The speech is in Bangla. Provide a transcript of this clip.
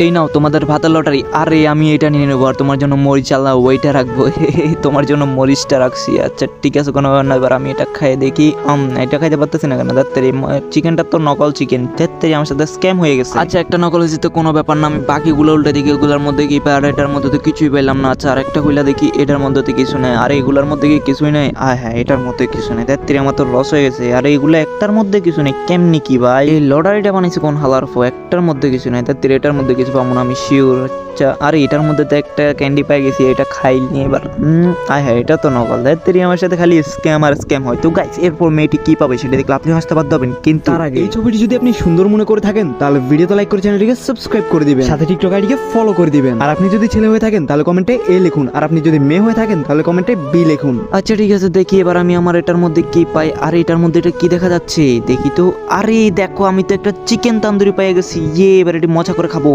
এই নাও তোমাদের ভাতের লটারি। আরে আমি এটা নিয়ে নেবো, আর তোমার জন্য মরিচ আলাদা ওইটা রাখবো। তোমার জন্য মরিচটা রাখছি। আচ্ছা ঠিক আছে, কোনো ব্যাপার না। এবার আমি এটা খাই দেখি। এটা খাইতে পারতেছি না কেন? দাত্তারি চিকেনটা তো নকল চিকেন। দাত্তারি আমার সাথে স্ক্যাম হয়ে গেছে। আচ্ছা একটা নকল হয়েছে তো কোনো ব্যাপার না, আমি বাকিগুলো উল্টে দেখি এগুলোর মধ্যে কি পাই। আর এটার মধ্যে তো কিছুই পেলাম না। আচ্ছা আরেকটা খুলে দেখি, এটার মধ্যে তো কিছু নেই। আর এগুলোর মধ্যে কি কিছুই নেই? হ্যাঁ এটার মধ্যে কিছু নেই। দাত্তারি আমার তো লস হয়ে গেছে। আর এগুলো একটার মধ্যে কিছু নেই, কেমনি কি ভাই? এই লটারিটা বানাইছে কোন হালার ফো? একটার মধ্যে কিছু নেই। দাত্তারি এটার মধ্যে কিছু পাবো না আমি শিওর। আচ্ছা আরে এটার মধ্যে তো একটা ক্যান্ডি পাই গেছি, এটা খাই নিয়ে এবার। হ্যাঁ এটা তো নকল। দাত্তারি আমার সাথে খালি স্ক্যাম আর স্ক্যাম হয়। তো গাইস এরপর মেয়েটি কি পাবে সেটা দেখলে আপনি হাসতে বাধ্য হবেন, কিন্তু তার আগে এই ছবিটি যদি আপনি সুন্দর মনে করে থাকেন তাহলে ভিডিওতে লাইক করে চ্যানেলটিকে সাবস্ক্রাইব করে দিবেন, সাথে টিকটক আইডিকে ফলো করে দিবেন। আর আপনি যদি ছেলে হয়ে থাকেন তাহলে কমেন্টে এ লিখুন, আর আপনি যদি মেয়ে হয়ে থাকেন তাহলে কমেন্টে বি লিখুন। আচ্ছা ঠিক আছে, দেখি এবার আমি আমার এটার মধ্যে কি পাই। আর এটার মধ্যে এটা কি দেখা যাচ্ছে দেখি তো। আরে দেখো আমি তো একটা চিকেন তান্দুরি পেয়ে গেছি। এবার এটি মজা করে খাবো।